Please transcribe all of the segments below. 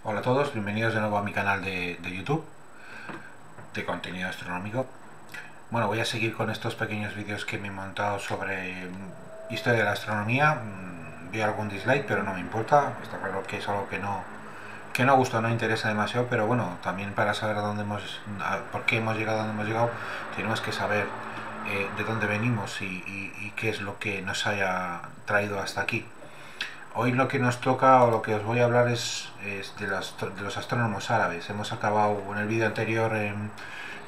Hola a todos, bienvenidos de nuevo a mi canal de YouTube de contenido astronómico. Bueno, voy a seguir con estos pequeños vídeos que me he montado sobre historia de la astronomía. Vi algún dislike, pero no me importa. Está claro que es algo que no gusta, no interesa demasiado, pero bueno, también para saber por qué hemos llegado a donde hemos llegado, tenemos que saber de dónde venimos y qué es lo que nos haya traído hasta aquí. Hoy lo que nos toca o lo que os voy a hablar es de los astrónomos árabes. Hemos acabado en el vídeo anterior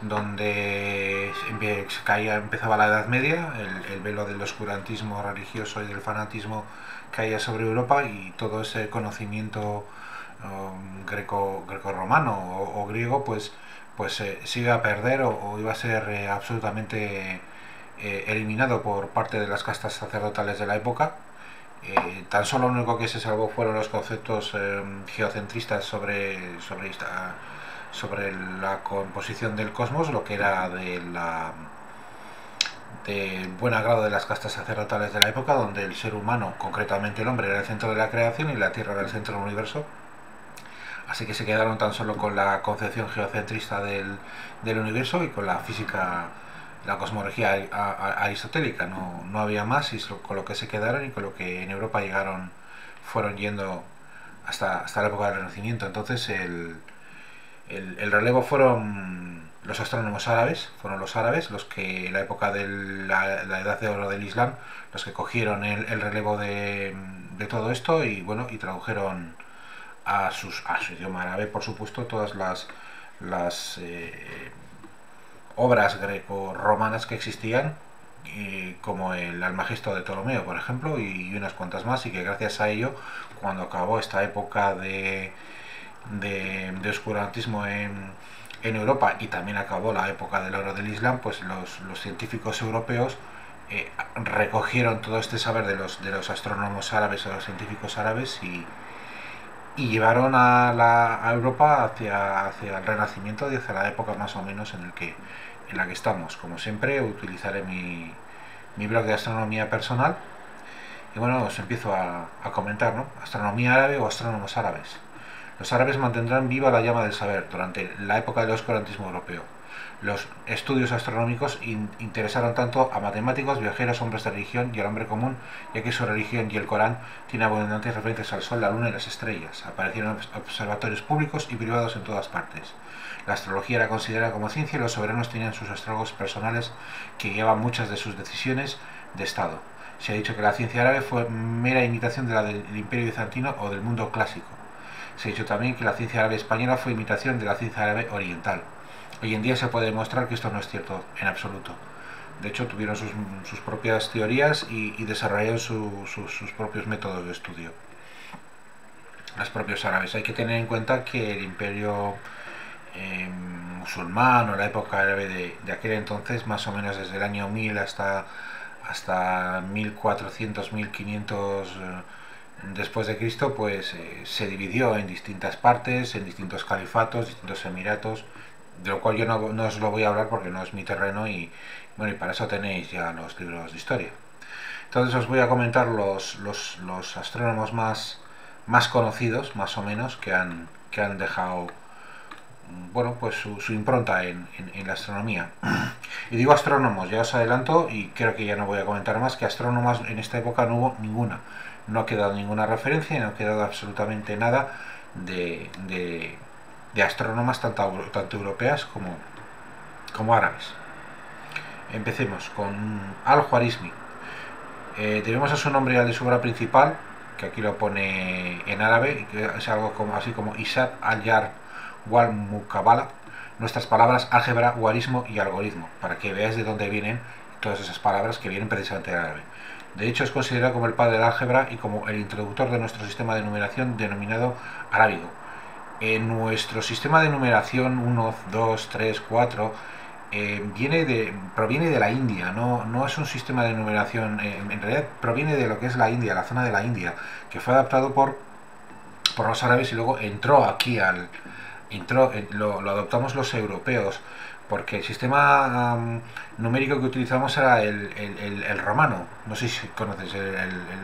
donde empezaba la Edad Media, el velo del oscurantismo religioso y del fanatismo caía sobre Europa, y todo ese conocimiento greco-romano o griego se iba a perder o iba a ser absolutamente eliminado por parte de las castas sacerdotales de la época. Tan solo lo único que se salvó fueron los conceptos geocentristas sobre la composición del cosmos, lo que era de buen agrado de las castas sacerdotales de la época, donde el ser humano, concretamente el hombre, era el centro de la creación y la Tierra era el centro del universo. Así que se quedaron tan solo con la concepción geocentrista del universo y con la física, la cosmología aristotélica. No había más, y con lo que se quedaron y con lo que en Europa fueron yendo hasta la época del Renacimiento. Entonces el relevo fueron los árabes los que en la época de la edad de oro del Islam, los que cogieron el relevo de todo esto y bueno, y tradujeron a su idioma árabe, por supuesto, todas las obras greco-romanas que existían, como el Almagesto de Ptolomeo, por ejemplo, y unas cuantas más, y que gracias a ello, cuando acabó esta época de oscurantismo en Europa, y también acabó la época del oro del Islam, pues los científicos europeos recogieron todo este saber de los astrónomos árabes o los científicos árabes y llevaron a Europa hacia el Renacimiento y hacia la época más o menos en la que estamos. Como siempre, utilizaré mi blog de astronomía personal y bueno, os empiezo a comentar, ¿no? Astronomía árabe o astrónomos árabes. Los árabes mantendrán viva la llama del saber durante la época del oscurantismo europeo. Los estudios astronómicos interesaron tanto a matemáticos, viajeros, hombres de religión y al hombre común, ya que su religión y el Corán tienen abundantes referencias al sol, la luna y las estrellas. Aparecieron observatorios públicos y privados en todas partes. La astrología era considerada como ciencia y los soberanos tenían sus astrólogos personales que guiaban muchas de sus decisiones de Estado. Se ha dicho que la ciencia árabe fue mera imitación de la del Imperio bizantino o del mundo clásico. Se ha dicho también que la ciencia árabe española fue imitación de la ciencia árabe oriental. Hoy en día se puede demostrar que esto no es cierto en absoluto. De hecho, tuvieron sus propias teorías y desarrollaron sus propios métodos de estudio. Los propios árabes. Hay que tener en cuenta que el imperio musulmán o la época árabe de aquel entonces, más o menos desde el año 1000 hasta 1400-1500 después de Cristo, pues se dividió en distintas partes, en distintos califatos, distintos emiratos, de lo cual yo no os lo voy a hablar porque no es mi terreno y bueno, y para eso tenéis ya los libros de historia. Entonces os voy a comentar los astrónomos más conocidos, más o menos, que han dejado bueno, pues su impronta en la astronomía. Y digo astrónomos, ya os adelanto, y creo que ya no voy a comentar más, que astrónomas en esta época no hubo ninguna. No ha quedado ninguna referencia, no ha quedado absolutamente nada de astrónomas tanto europeas como árabes. Empecemos con Al-Khwarizmi. Debemos a su nombre al de su obra principal, que aquí lo pone en árabe, que es algo así como Isab al-Yar wal Mukabala, nuestras palabras álgebra, guarismo y algoritmo, para que veáis de dónde vienen todas esas palabras que vienen precisamente del árabe. De hecho, es considerado como el padre del álgebra y como el introductor de nuestro sistema de numeración denominado arábigo. En nuestro sistema de numeración 1, 2, 3, 4 proviene de la India, no es un sistema de numeración, en realidad proviene de lo que es la India, la zona de la India, que fue adaptado por los árabes y luego entró aquí lo adoptamos los europeos porque el sistema numérico que utilizamos era el romano. No sé si conoces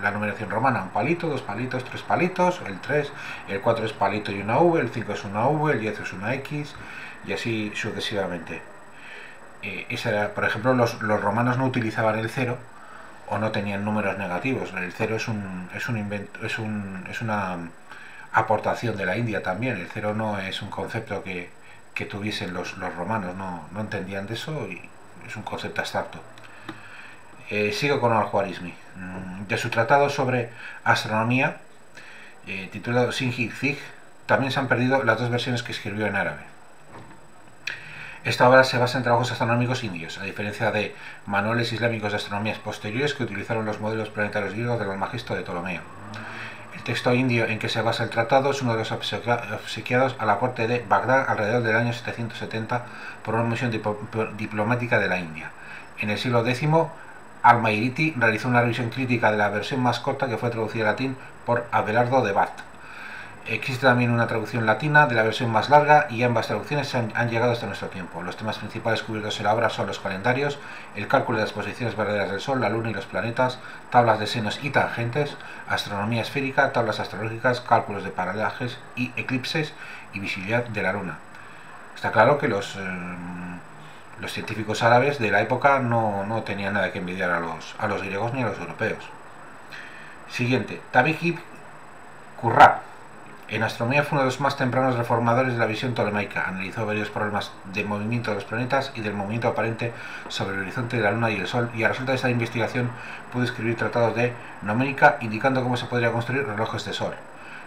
la numeración romana: un palito, dos palitos, tres palitos, el 3, el 4 es palito y una V, el 5 es una V, el 10 es una X, y así sucesivamente. Por ejemplo, los romanos no utilizaban el cero o no tenían números negativos. El cero es una aportación de la India también. El cero no es un concepto que tuviesen los romanos, no entendían de eso, y es un concepto abstracto. Sigo con Al-Khwarizmi. De su tratado sobre astronomía, titulado Singhir Zig, también se han perdido las dos versiones que escribió en árabe. Esta obra se basa en trabajos astronómicos indios, a diferencia de manuales islámicos de astronomías posteriores que utilizaron los modelos planetarios griegos del Almagesto de Ptolomeo. El texto indio en que se basa el tratado es uno de los obsequiados a la corte de Bagdad alrededor del año 770 por una misión diplomática de la India. En el siglo X, Al-Mairiti realizó una revisión crítica de la versión más corta, que fue traducida al latín por Abelardo de Bath. Existe también una traducción latina de la versión más larga, y ambas traducciones han llegado hasta nuestro tiempo. Los temas principales cubiertos en la obra son los calendarios, el cálculo de las posiciones verdaderas del Sol, la Luna y los planetas, tablas de senos y tangentes, astronomía esférica, tablas astrológicas, cálculos de paralajes y eclipses, y visibilidad de la Luna. Está claro que los científicos árabes de la época no tenían nada que envidiar a los griegos ni a los europeos. Siguiente, Tabik ibn Qurra. En astronomía fue uno de los más tempranos reformadores de la visión ptolemaica. Analizó varios problemas del movimiento de los planetas y del movimiento aparente sobre el horizonte de la Luna y el Sol, y a resulta de esta investigación pudo escribir tratados de numérica indicando cómo se podría construir relojes de Sol.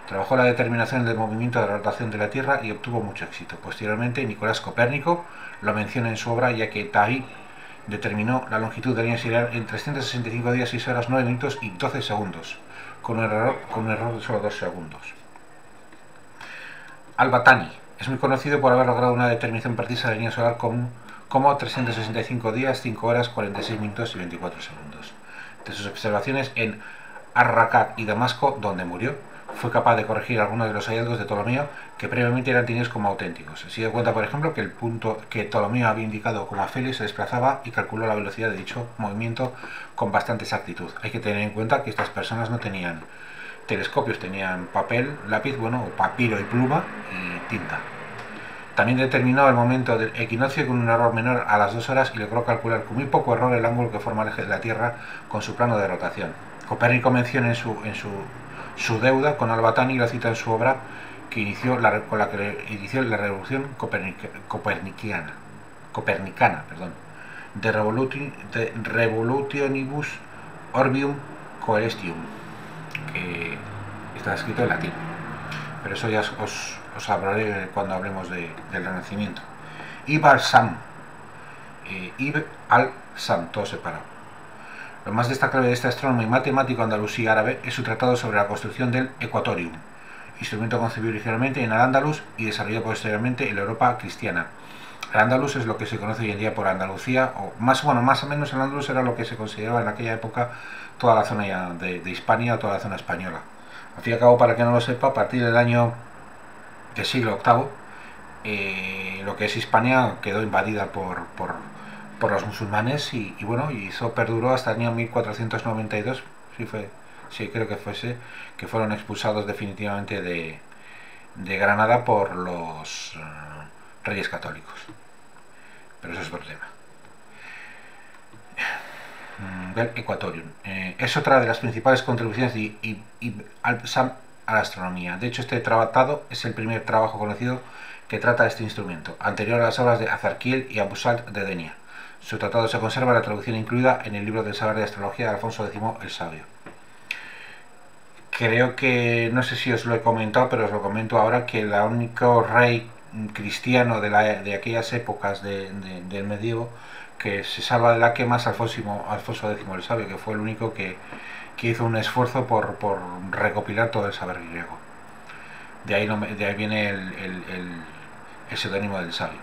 Trabajó la determinación del movimiento de la rotación de la Tierra y obtuvo mucho éxito. Posteriormente, Nicolás Copérnico lo menciona en su obra, ya que Tabik determinó la longitud de la línea sideral en 365 días, 6 horas, 9 minutos y 12 segundos, con un error de solo 2 segundos. Al-Battani es muy conocido por haber logrado una determinación precisa de la línea solar como 365 días, 5 horas, 46 minutos y 24 segundos. De sus observaciones en Arracat y Damasco, donde murió, fue capaz de corregir algunos de los hallazgos de Ptolomeo que previamente eran tenidos como auténticos. Se dio cuenta, por ejemplo, que el punto que Ptolomeo había indicado como Afelio se desplazaba, y calculó la velocidad de dicho movimiento con bastante exactitud. Hay que tener en cuenta que estas personas no tenían telescopios, tenían papel, lápiz, o papiro y pluma y tinta. También determinó el momento del equinoccio con un error menor a las 2 horas y logró calcular con muy poco error el ángulo que forma el eje de la Tierra con su plano de rotación. Copérnico menciona en su deuda con Al-Battani, y lo cita en su obra con la que inició la revolución copernicana, de Revolutionibus Orbium Coelestium, que está escrito en latín, pero eso ya os hablaré cuando hablemos del Renacimiento. Ibn al-Sam, todo separado. Lo más destacable de este astrónomo y matemático andalusí árabe es su tratado sobre la construcción del Equatorium, instrumento concebido originalmente en Al-Ándalus y desarrollado posteriormente en la Europa cristiana. Al-Ándalus es lo que se conoce hoy en día por Andalucía, o más o menos Al-Ándalus era lo que se consideraba en aquella época toda la zona de Hispania, toda la zona española. Al fin y al cabo, para que no lo sepa, a partir del siglo VIII, lo que es Hispania quedó invadida por los musulmanes, y eso perduró hasta el año 1492, creo que fuese, que fueron expulsados definitivamente de Granada por los reyes católicos. Pero eso es otro tema. Del Equatorium. Es otra de las principales contribuciones de Ibn al-Sam a la astronomía. De hecho, este tratado es el primer trabajo conocido que trata este instrumento, anterior a las obras de Azarquiel y Abu Salt de Denia. Su tratado se conserva, la traducción incluida en el libro del saber de astrología de Alfonso X el Sabio. Creo que, no sé si os lo he comentado, pero os lo comento ahora, que el único rey cristiano de aquellas épocas del medievo que se salva de la quema es Alfonso X el Sabio, que fue el único que hizo un esfuerzo por recopilar todo el saber griego. De ahí viene el seudónimo del Sabio.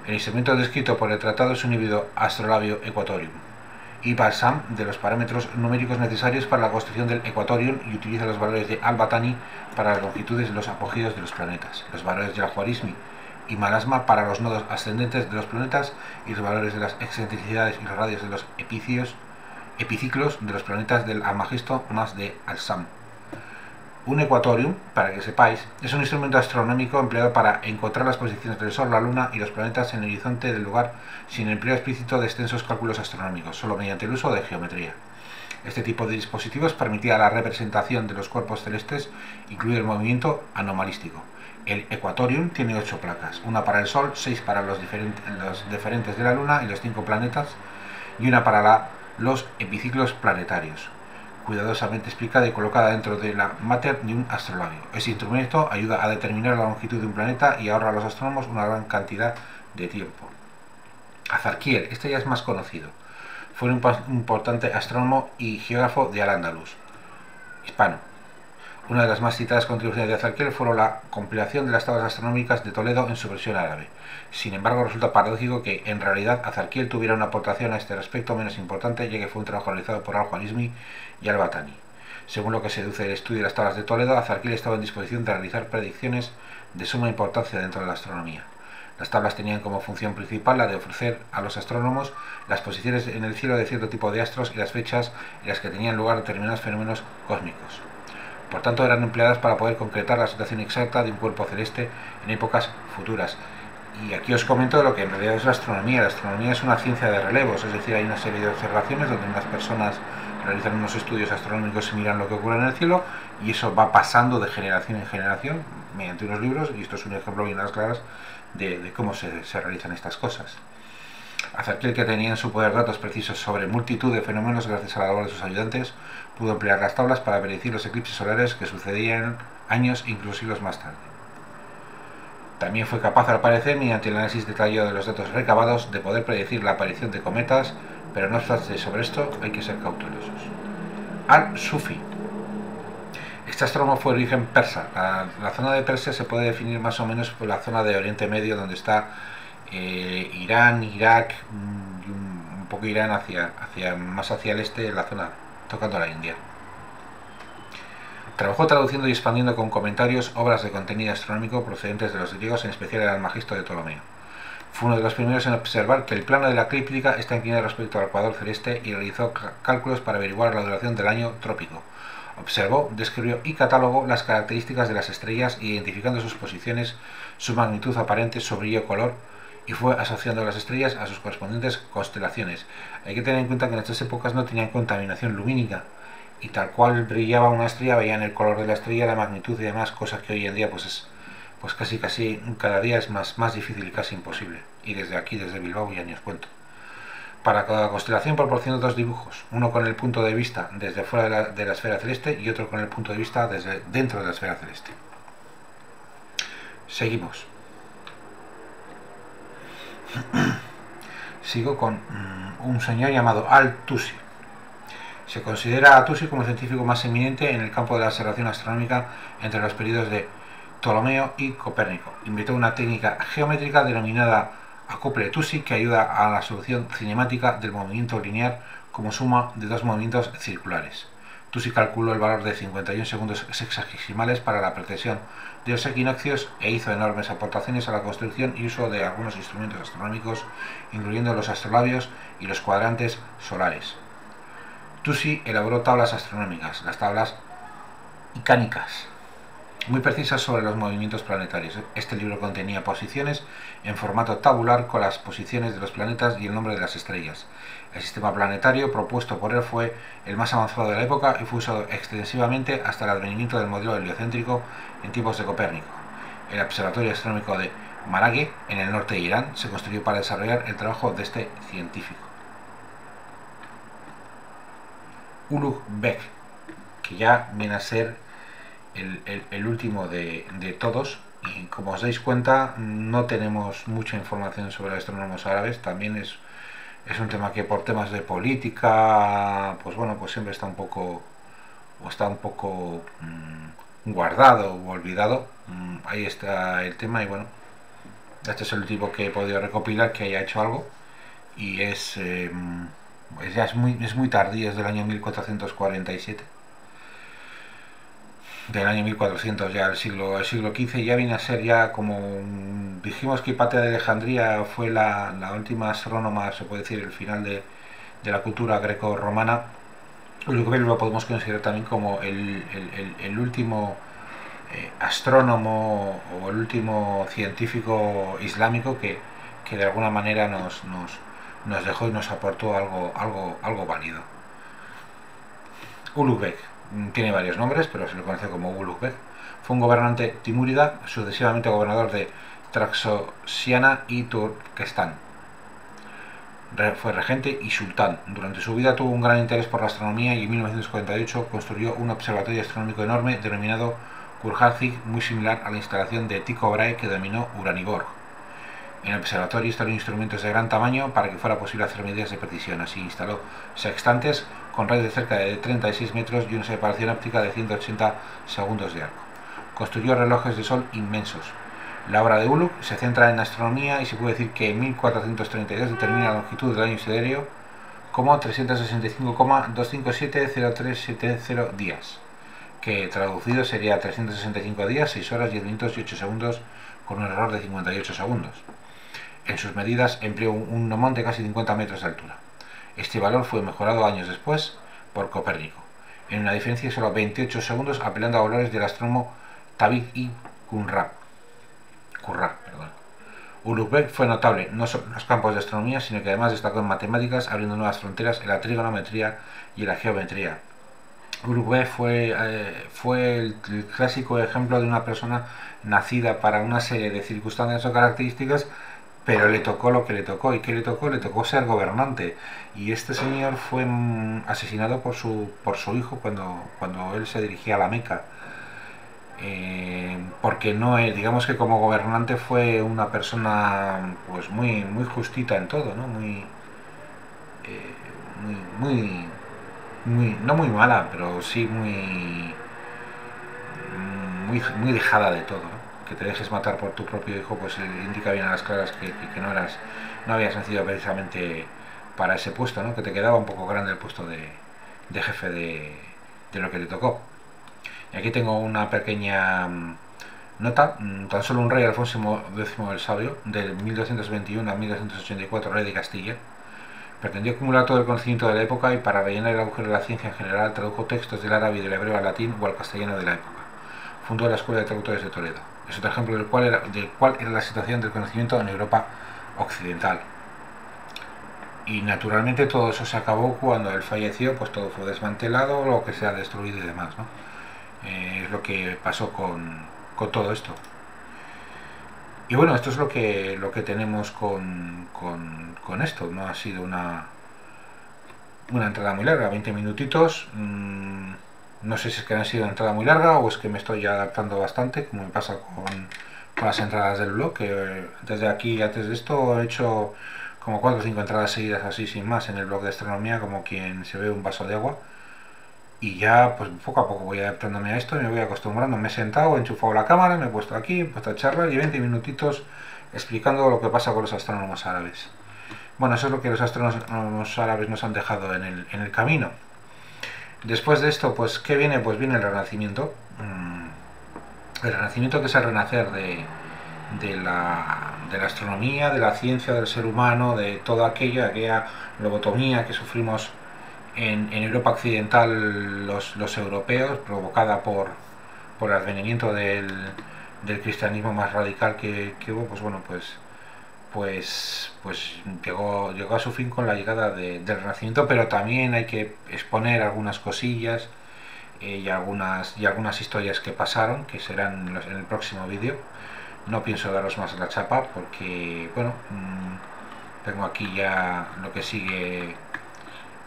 El instrumento descrito por el tratado es un híbrido astrolabio Equatorium y Al-Sam de los parámetros numéricos necesarios para la construcción del Equatorium, y utiliza los valores de Al-Battani para las longitudes de los apogíos de los planetas. Los valores de Al-Khwarizmi y marasma para los nodos ascendentes de los planetas y los valores de las excentricidades y los radios de los epiciclos de los planetas del Almagisto más de Alsam. Un equatorium, para que sepáis, es un instrumento astronómico empleado para encontrar las posiciones del Sol, la Luna y los planetas en el horizonte del lugar sin empleo explícito de extensos cálculos astronómicos, solo mediante el uso de geometría. Este tipo de dispositivos permitía la representación de los cuerpos celestes, incluido el movimiento anomalístico. El equatorium tiene 8 placas, una para el Sol, 6 para los diferentes de la Luna y los 5 planetas, y una para los epiciclos planetarios, cuidadosamente explicada y colocada dentro de la mater de un astrolabio. Ese instrumento ayuda a determinar la longitud de un planeta y ahorra a los astrónomos una gran cantidad de tiempo. Azarquiel, este ya es más conocido, fue un importante astrónomo y geógrafo de Al-Ándalus, hispano. Una de las más citadas contribuciones de Azarquiel fue la compilación de las tablas astronómicas de Toledo en su versión árabe. Sin embargo, resulta paradójico que en realidad Azarquiel tuviera una aportación a este respecto menos importante, ya que fue un trabajo realizado por Al-Khwarizmi y Al-Batani. Según lo que se deduce del estudio de las tablas de Toledo, Azarquiel estaba en disposición de realizar predicciones de suma importancia dentro de la astronomía. Las tablas tenían como función principal la de ofrecer a los astrónomos las posiciones en el cielo de cierto tipo de astros y las fechas en las que tenían lugar determinados fenómenos cósmicos. Por tanto, eran empleadas para poder concretar la situación exacta de un cuerpo celeste en épocas futuras. Y aquí os comento lo que en realidad es la astronomía. La astronomía es una ciencia de relevos, es decir, hay una serie de observaciones donde unas personas realizan unos estudios astronómicos y miran lo que ocurre en el cielo, y eso va pasando de generación en generación mediante unos libros, y esto es un ejemplo bien a las claras de cómo se realizan estas cosas. Azarquiel, que tenía en su poder datos precisos sobre multitud de fenómenos gracias a la labor de sus ayudantes, pudo emplear las tablas para predecir los eclipses solares que sucedían años e incluso siglos más tarde. También fue capaz, al parecer, mediante el análisis detallado de los datos recabados, de poder predecir la aparición de cometas, pero no obstante sobre esto hay que ser cautelosos. Al-Sufi. Este astrónomo fue de origen persa. La zona de Persia se puede definir más o menos por la zona de Oriente Medio, donde está Irán, Irak, un poco Irán más hacia el este, la zona tocando la India. Trabajó traduciendo y expandiendo con comentarios obras de contenido astronómico procedentes de los griegos, en especial el Almagisto de Ptolomeo. Fue uno de los primeros en observar que el plano de la eclíptica está inclinado respecto al ecuador celeste y realizó cálculos para averiguar la duración del año trópico. Observó, describió y catalogó las características de las estrellas, identificando sus posiciones, su magnitud aparente, su brillo, color, y fue asociando las estrellas a sus correspondientes constelaciones. Hay que tener en cuenta que en estas épocas no tenían contaminación lumínica, y tal cual brillaba una estrella, veían el color de la estrella, la magnitud y demás, cosas que hoy en día pues casi cada día es más difícil y casi imposible. Y desde aquí, desde Bilbao, ya ni os cuento. Para cada constelación proporcionó dos dibujos, uno con el punto de vista desde fuera de la esfera celeste y otro con el punto de vista desde dentro de la esfera celeste. Seguimos. Sigo con un señor llamado Al-Tusi. Se considera a Tusi como el científico más eminente en el campo de la observación astronómica entre los periodos de Ptolomeo y Copérnico. Inventó una técnica geométrica denominada acople Tusi, que ayuda a la solución cinemática del movimiento lineal como suma de dos movimientos circulares. Tusi calculó el valor de 51 segundos sexagesimales para la precesión de los equinoccios e hizo enormes aportaciones a la construcción y uso de algunos instrumentos astronómicos, incluyendo los astrolabios y los cuadrantes solares. Tusi elaboró tablas astronómicas, las tablas icánicas, muy precisas sobre los movimientos planetarios. Este libro contenía posiciones en formato tabular con las posiciones de los planetas y el nombre de las estrellas. El sistema planetario propuesto por él fue el más avanzado de la época y fue usado extensivamente hasta el advenimiento del modelo heliocéntrico en tiempos de Copérnico. El Observatorio Astronómico de Maraghe, en el norte de Irán, se construyó para desarrollar el trabajo de este científico. Ulugh Bek, que ya viene a ser el último de todos, y como os dais cuenta no tenemos mucha información sobre astrónomos árabes. También es un tema que por temas de política pues siempre está un poco guardado o olvidado. Ahí está el tema, y bueno, este es el último que he podido recopilar que haya hecho algo, y es muy tardío, es del año 1447. del año 1400 ya el siglo XV, ya viene a ser ya como, dijimos que Hipatia de Alejandría fue la última astrónoma, se puede decir, el final de la cultura greco-romana. Ulugh Bek lo podemos considerar también como el último astrónomo o el último científico islámico que de alguna manera nos dejó y nos aportó algo válido. Ulugh Bek tiene varios nombres, pero se le conoce como Ulugh Bek. Fue un gobernante timúrida, sucesivamente gobernador de Traxosiana y Turquestán. Fue regente y sultán. Durante su vida tuvo un gran interés por la astronomía y en 1948 construyó un observatorio astronómico enorme denominado Kurhazig, muy similar a la instalación de Tycho Brahe que dominó Uraniborg. En el observatorio instaló instrumentos de gran tamaño para que fuera posible hacer medidas de precisión. Así instaló sextantes con radios de cerca de 36 metros y una separación óptica de 180 segundos de arco. Construyó relojes de sol inmensos. La obra de Ulugh se centra en astronomía y se puede decir que en 1432 determina la longitud del año siderio como 365,2570370 días, que traducido sería 365 días, 6 horas, 10 minutos y 8 segundos, con un error de 58 segundos. En sus medidas empleó un gnomón de casi 50 metros de altura. Este valor fue mejorado años después por Copérnico, en una diferencia de solo 28 segundos, apelando a valores del astrónomo Tabib y Qurra. Ulugh Bek fue notable no solo en los campos de astronomía, sino que además destacó en matemáticas, abriendo nuevas fronteras en la trigonometría y en la geometría. Ulugh Bek fue el clásico ejemplo de una persona nacida para una serie de circunstancias o características, pero le tocó lo que le tocó. ¿Y qué le tocó? Le tocó ser gobernante. Y este señor fue asesinado por su hijo cuando él se dirigía a la Meca. Porque no digamos que como gobernante fue una persona pues muy justita en todo, ¿no? No muy mala, pero sí muy dejada de todo, ¿no? Que te dejes matar por tu propio hijo, pues indica bien a las claras que no habías nacido precisamente para ese puesto, ¿no? Que te quedaba un poco grande el puesto de jefe de lo que te tocó. Y aquí tengo una pequeña nota. Tan solo un rey, Alfonso X el Sabio, de 1221 a 1284, rey de Castilla, pretendió acumular todo el conocimiento de la época y para rellenar el agujero de la ciencia en general tradujo textos del árabe y del hebreo al latín o al castellano de la época. Fundó la Escuela de Traductores de Toledo. Es otro ejemplo del cuál era la situación del conocimiento en Europa occidental. Y naturalmente todo eso se acabó cuando él falleció, pues todo fue desmantelado, lo que se ha destruido y demás, ¿no? Es lo que pasó con todo esto. Y bueno, esto es lo que tenemos con esto. No ha sido una entrada muy larga, 20 minutitos. No sé si es que no ha sido una entrada muy larga o es que me estoy adaptando bastante, como me pasa con las entradas del blog, que desde aquí, antes de esto, he hecho como 4 o 5 entradas seguidas así sin más en el blog de astronomía, como quien se ve un vaso de agua. Y ya pues poco a poco voy adaptándome a esto, me voy acostumbrando. Me he sentado, he enchufado la cámara, me he puesto aquí, he puesto a charlar y 20 minutitos explicando lo que pasa con los astrónomos árabes. Bueno, eso es lo que los astrónomos árabes nos han dejado en el camino. Después de esto, pues ¿qué viene? Pues viene el Renacimiento. El Renacimiento, que es el renacer de la astronomía, de la ciencia, del ser humano, de todo aquella lobotomía que sufrimos en Europa occidental los europeos, provocada por el advenimiento del cristianismo más radical que hubo. Pues bueno, pues llegó a su fin con la llegada del Renacimiento, pero también hay que exponer algunas cosillas y algunas historias que pasaron, que serán en el próximo vídeo. No pienso daros más la chapa porque, bueno, tengo aquí ya lo que sigue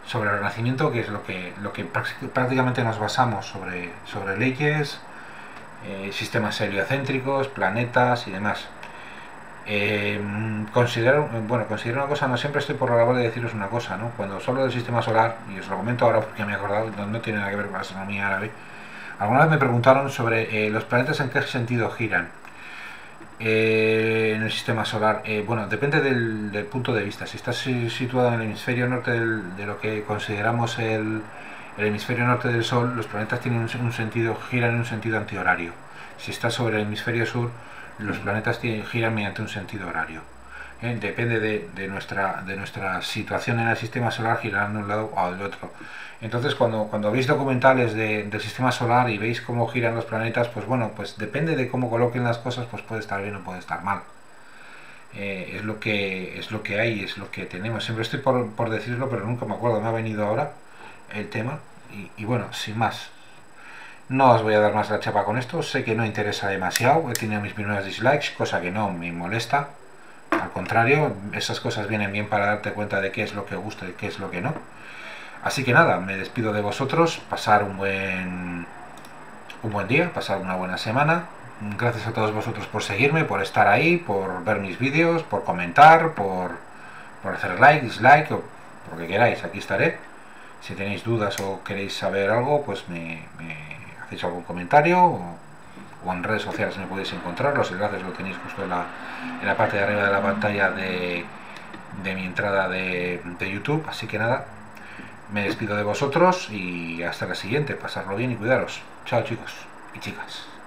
sobre el Renacimiento, que es lo que prácticamente nos basamos sobre leyes, sistemas heliocéntricos, planetas y demás. Considero una cosa, no siempre estoy por la labor de deciros una cosa, ¿no? Cuando os hablo del sistema solar, y os lo comento ahora porque me he acordado, no tiene nada que ver con la astronomía árabe, alguna vez me preguntaron sobre los planetas en qué sentido giran en el sistema solar. Bueno, depende del punto de vista. Si estás situado en el hemisferio norte de lo que consideramos el el hemisferio norte del Sol, los planetas tienen un sentido, giran en un sentido antihorario. Si está sobre el hemisferio sur, los planetas giran mediante un sentido horario. Depende de nuestra situación en el sistema solar, girarán de un lado o del otro. Entonces, cuando veis documentales del sistema solar y veis cómo giran los planetas, pues bueno, pues depende de cómo coloquen las cosas, pues puede estar bien o puede estar mal. Es lo que hay, es lo que tenemos. Siempre estoy por decirlo, pero nunca me acuerdo, me ha venido ahora el tema. Y bueno, sin más, no os voy a dar más la chapa con esto. Sé que no interesa demasiado, he tenido mis primeros dislikes, cosa que no me molesta. Al contrario, esas cosas vienen bien para darte cuenta de qué es lo que gusta y qué es lo que no. Así que nada, me despido de vosotros, pasar un buen día, pasar una buena semana. Gracias a todos vosotros por seguirme, por estar ahí, por ver mis vídeos, por comentar, por hacer like, dislike o por lo que queráis, aquí estaré. Si tenéis dudas o queréis saber algo, pues me hacéis algún comentario o en redes sociales me podéis encontrar. Los enlaces lo tenéis justo en la parte de arriba de la pantalla de mi entrada de YouTube. Así que nada, me despido de vosotros y hasta la siguiente. Pasarlo bien y cuidaros. Chao chicos y chicas.